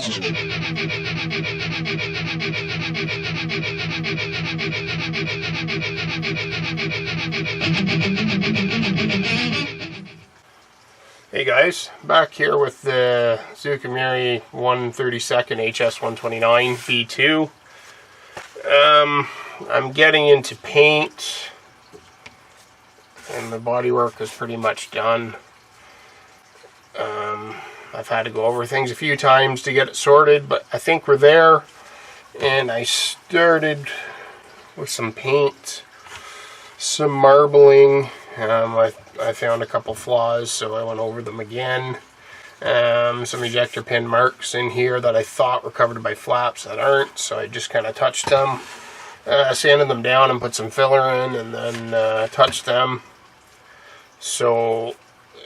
Hey guys, back here with the Zoueki-mura 132nd HS-129 V2. I'm getting into paint, and the bodywork is pretty much done. I've had to go over things a few times to get it sorted, but I think we're there. And I started with some paint, some marbling. I found a couple flaws, so I went over them again. Some ejector pin marks in here that I thought were covered by flaps that aren't, so I just kind of touched them, sanded them down and put some filler in, and then touched them. So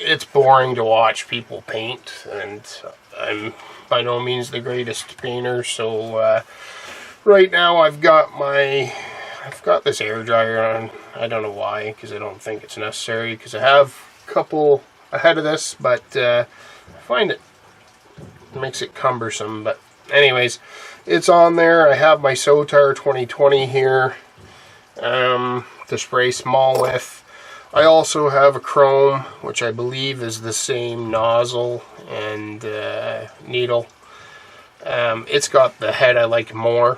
it's boring to watch people paint, and I'm by no means the greatest painter. So right now I've got this air dryer on. I don't know why, because I don't think it's necessary, because I have a couple ahead of this, but I find it makes it cumbersome. But anyways, it's on there. I have my Sotar 2020 here to spray small with. I also have a chrome, which I believe is the same nozzle and needle. It's got the head I like more.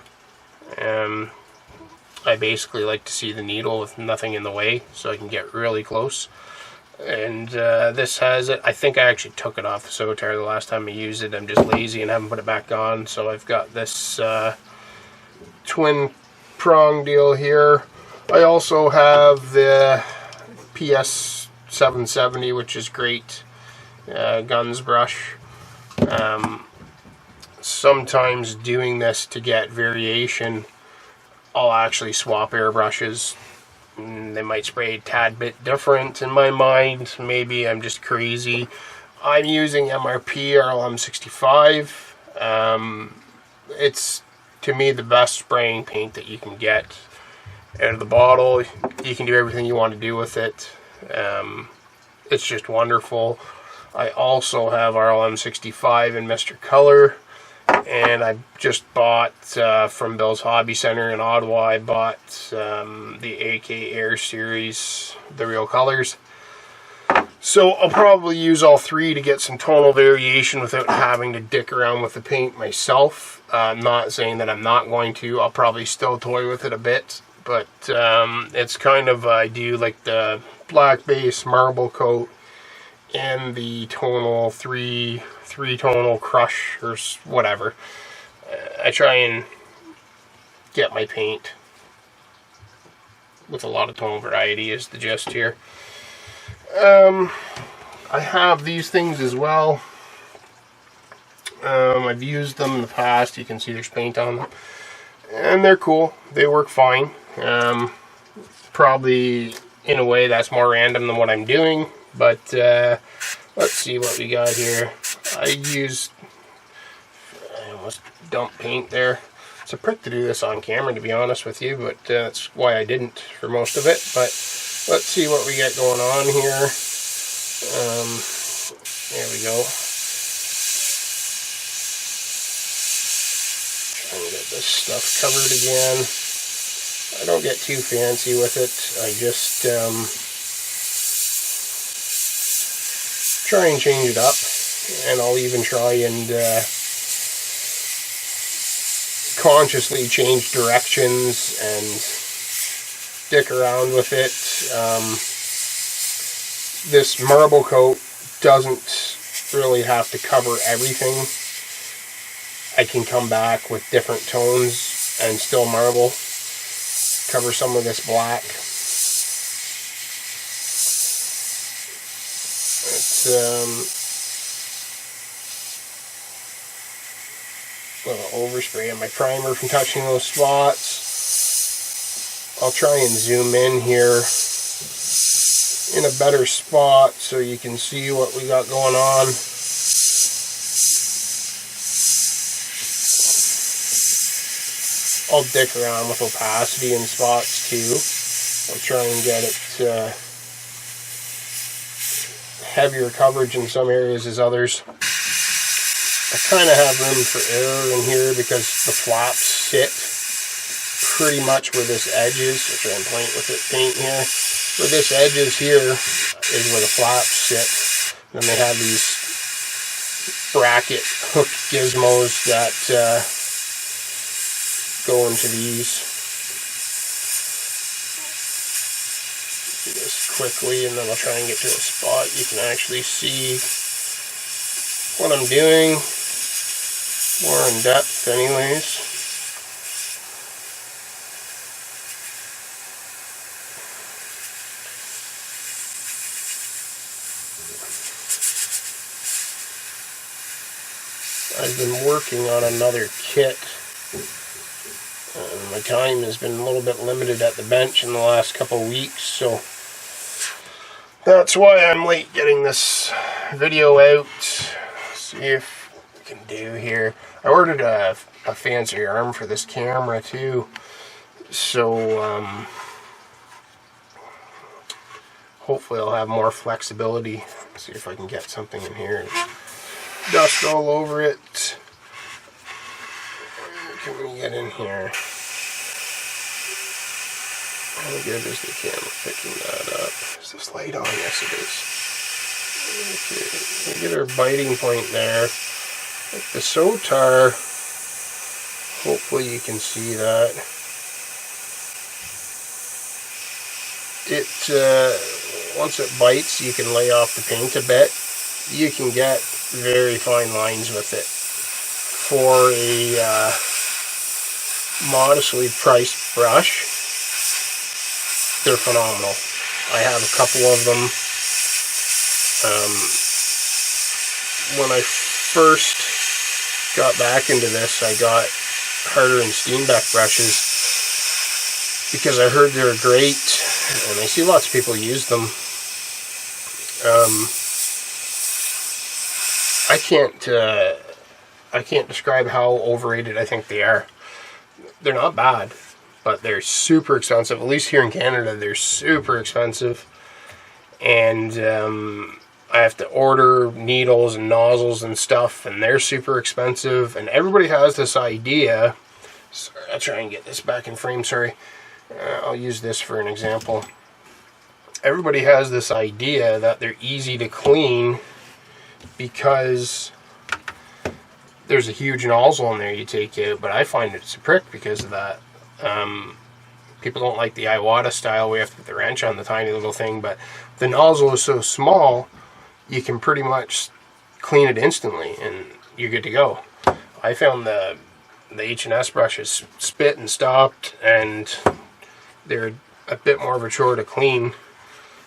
I basically like to see the needle with nothing in the way, so I can get really close. And this has it. I think I actually took it off the Sotar the last time I used it. I'm just lazy and haven't put it back on. So I've got this twin prong deal here. I also have the PS 770, which is great. Guns brush. Sometimes doing this to get variation, I'll actually swap airbrushes. They might spray a tad bit different in my mind. Maybe I'm just crazy. I'm using MRP RLM65. It's, to me, the best spraying paint that you can get out of the bottle. You can do everything you want to do with it. It's just wonderful. I also have RLM65 in Mr. Color. And I just bought from Bill's Hobby Center in Ottawa, I bought the AK Air Series, the real colors. So I'll probably use all three to get some tonal variation without having to dick around with the paint myself. I'm not saying that I'm not going to. I'll probably still toy with it a bit. But it's kind of, I do like the black base marble coat and the tonal three tonal crush or whatever. I try and get my paint with a lot of tonal variety is the gist here. I have these things as well. I've used them in the past. You can see there's paint on them, and they're cool. They work fine. Probably in a way that's more random than what I'm doing, but let's see what we got here. I almost dumped paint there. It's a prick to do this on camera, to be honest with you, but that's why I didn't for most of it. But let's see what we got going on here. There we go. Trying to get this stuff covered again. I don't get too fancy with it. I just try and change it up, and I'll even try and consciously change directions and dick around with it. This marble coat doesn't really have to cover everything. I can come back with different tones and still marble. Cover some of this black. It's a little overspray on my primer from touching those spots. I'll try and zoom in here in a better spot so you can see what we got going on. I'll dick around with opacity in spots too. I'll try and get it heavier coverage in some areas as others. I kind of have room for error in here because the flaps sit pretty much where this edge is. I'll try and paint here. Where this edge is here is where the flaps sit. Then they have these bracket hook gizmos that go into these. Do this quickly, and then I'll try and get to a spot you can actually see what I'm doing more in depth anyways. I've been working on another kit. My time has been a little bit limited at the bench in the last couple of weeks, so that's why I'm late getting this video out. See if we can do here. I ordered a fancy arm for this camera too, so hopefully I'll have more flexibility. See if I can get something in here. Dust all over it. Can we get in here? How good is the camera picking that up? Is this light on? Yes, it is. Okay, we get our biting point there. Like the Sotar, hopefully you can see that. It once it bites, you can lay off the paint a bit. You can get very fine lines with it. For a modestly priced brush, they're phenomenal. I have a couple of them. When I first got back into this, I got Harder and Steenbeck brushes because I heard they were great, and I see lots of people use them. I can't describe how overrated I think they are. They're not bad, but they're super expensive. At least here in Canada, they're super expensive. And I have to order needles and nozzles and stuff, and they're super expensive. And everybody has this idea. Sorry, I'll try and get this back in frame, sorry. I'll use this for an example. Everybody has this idea that they're easy to clean because there's a huge nozzle in there you take out, but I find it's a prick because of that. People don't like the Iwata style where you have to put the wrench on the tiny little thing, but the nozzle is so small you can pretty much clean it instantly and you're good to go. I found the H&S brushes spit and stopped, and they're a bit more of a chore to clean,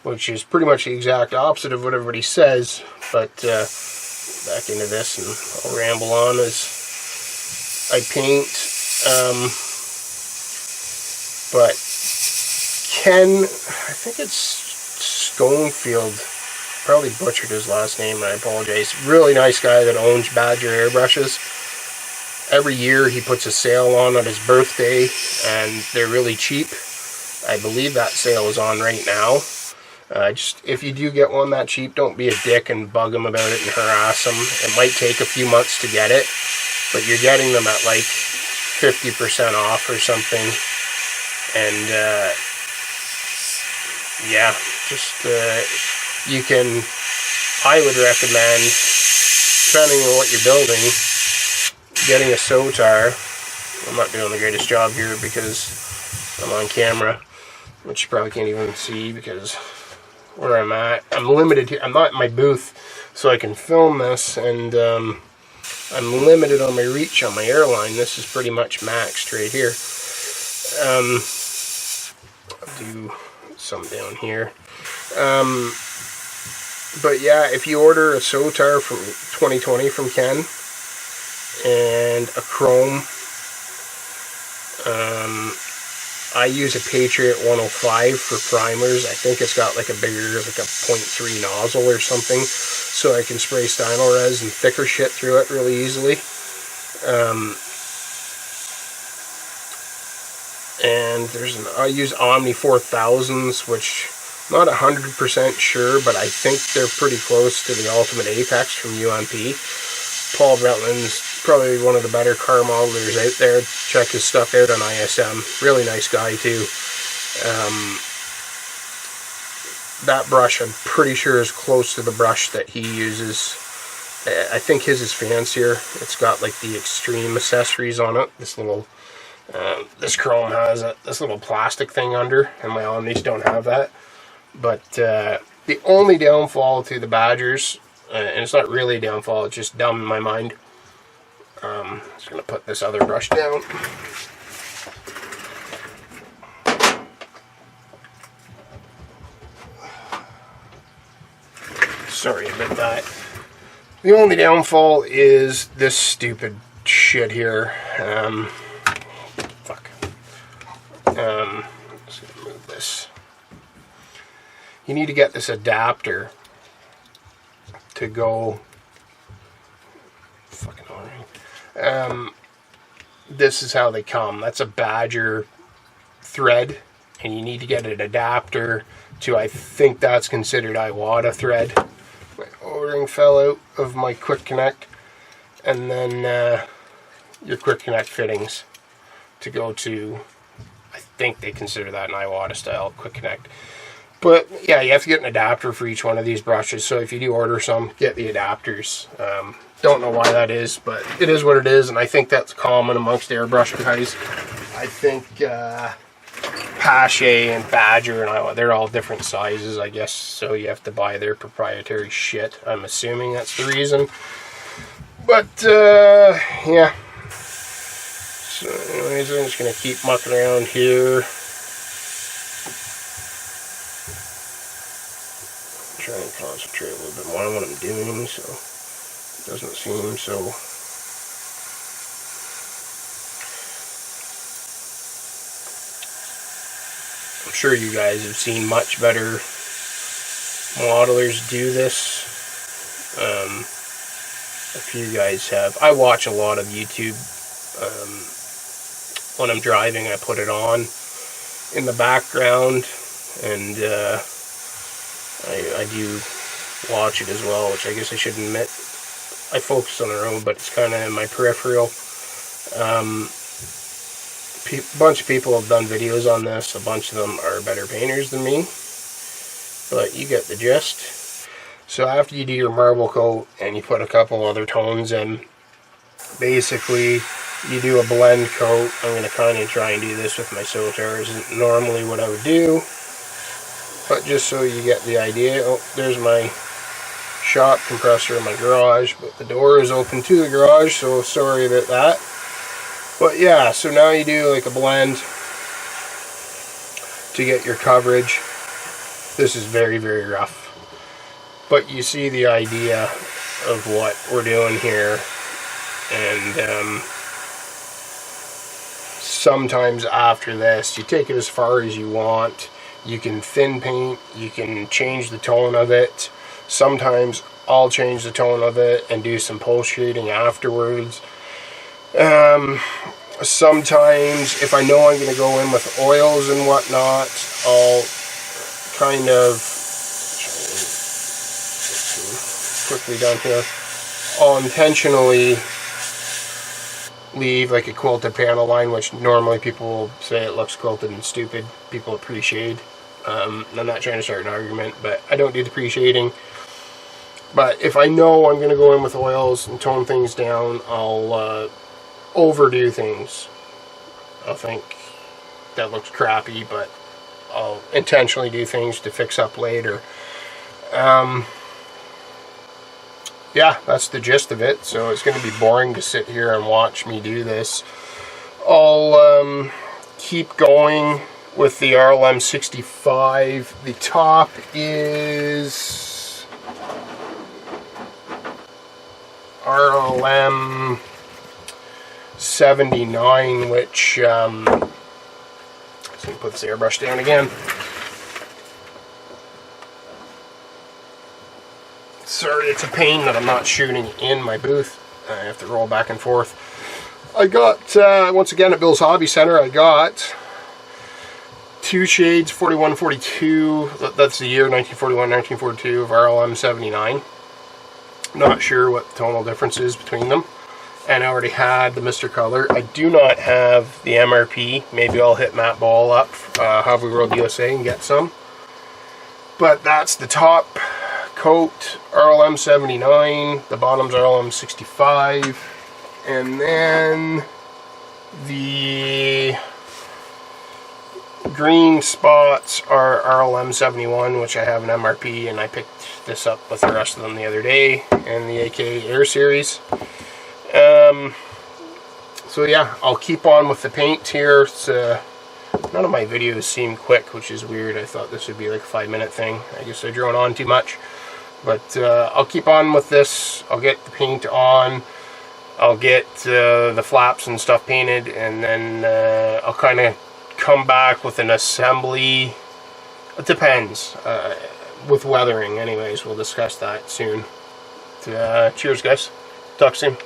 which is pretty much the exact opposite of what everybody says. But back into this, and I'll ramble on as I paint. But Ken, I think it's Schoenfield, probably butchered his last name, and I apologize. Really nice guy that owns Badger airbrushes. Every year he puts a sale on his birthday, and they're really cheap. I believe that sale is on right now. Just if you do get one that cheap, don't be a dick and bug them about it and harass them. It might take a few months to get it, but you're getting them at like 50% off or something. And yeah, just you can, I would recommend, depending on what you're building, getting a Sotar. I'm not doing the greatest job here because I'm on camera, which you probably can't even see because where I'm at, I'm limited here. I'm not in my booth, so I can film this, and I'm limited on my reach on my airline. This is pretty much maxed right here. I'll do some down here. But yeah, if you order a Sotar from 2020 from Ken and a chrome, I use a Patriot 105 for primers. I think it's got like a bigger, like a 0.3 nozzle or something, so I can spray Stynylrez and thicker shit through it really easily. And I use Omni 4000s, which I'm not 100% sure, but I think they're pretty close to the Ultimate Apex from UMP. Paul Brentland's probably one of the better car modelers out there. Check his stuff out on ISM. Really nice guy too. That brush, I'm pretty sure, is close to the brush that he uses. I think his is fancier. It's got like the extreme accessories on it. This little, this chrome has this little plastic thing under, and my Omnis don't have that. But the only downfall to the Badgers, and it's not really a downfall, it's just dumb in my mind. I'm just going to put this other brush down. Sorry about that. The only downfall is this stupid shit here. Fuck. Just gonna move this. You need to get this adapter to go. Fucking annoying. This is how they come. That's a Badger thread, and you need to get an adapter to, I think that's considered Iwata thread. My O-ring fell out of my quick connect, and then your quick connect fittings to go to, I think they consider that an Iwata style quick connect. But yeah, you have to get an adapter for each one of these brushes, so if you do order some, get the adapters. Don't know why that is, but it is what it is, and I think that's common amongst airbrush guys. I think Pache and Badger and Iowa, they're all different sizes, I guess, so you have to buy their proprietary shit. I'm assuming that's the reason. But, yeah. So anyways, I'm just going to keep mucking around here. Try and concentrate a little bit more on what I'm doing, so it doesn't seem so... I'm sure you guys have seen much better modelers do this. If you guys have, I watch a lot of YouTube. When I'm driving, I put it on in the background, and I do watch it as well, which I guess I should admit. I focus on the road, but it's kind of in my peripheral. A bunch of people have done videos on this. A bunch of them are better painters than me, but you get the gist. So after you do your marble coat and you put a couple other tones in, basically you do a blend coat. I'm going to kind of try and do this with my Sotar. Isn't normally what I would do, but just so you get the idea. Oh, there's my shop compressor in my garage, but the door is open to the garage, so sorry about that. But yeah, so now you do like a blend to get your coverage. This is very, very rough, but you see the idea of what we're doing here. And sometimes after this, you take it as far as you want. You can thin paint, you can change the tone of it. Sometimes I'll change the tone of it and do some post shading afterwards. Sometimes if I know I'm going to go in with oils and whatnot, I'll kind of quickly down here, I'll intentionally leave like a quilted panel line, which normally people will say it looks quilted and stupid. People appreciate. I'm not trying to start an argument, but I don't do the pre-shading. But if I know I'm going to go in with oils and tone things down, I'll overdo things. I'll think that looks crappy, but I'll intentionally do things to fix up later. Yeah, that's the gist of it. So it's going to be boring to sit here and watch me do this. I'll keep going with the RLM 65. The top is RLM 79, which let's put this airbrush down again. Sorry, it's a pain that I'm not shooting in my booth. I have to roll back and forth. I got, once again at Bill's Hobby Center, I got 2 shades 4142, that's the year 1941-1942 of RLM 79. Not sure what the tonal difference is between them. And I already had the Mr. Color. I do not have the MRP. Maybe I'll hit Matt Ball up, Hobby World USA, and get some. But that's the top coat, RLM 79. The bottom's RLM 65. And then the green spots are RLM 71, which I have an MRP, and I picked this up with the rest of them the other day, and the AK Air Series. So yeah, I'll keep on with the paint here. None of my videos seem quick, which is weird. I thought this would be like a 5-minute thing. I guess I drone on too much. But I'll keep on with this. I'll get the paint on. I'll get the flaps and stuff painted, and then I'll kind of come back with an assembly. It depends. With weathering, anyways. We'll discuss that soon. Cheers, guys. Talk soon.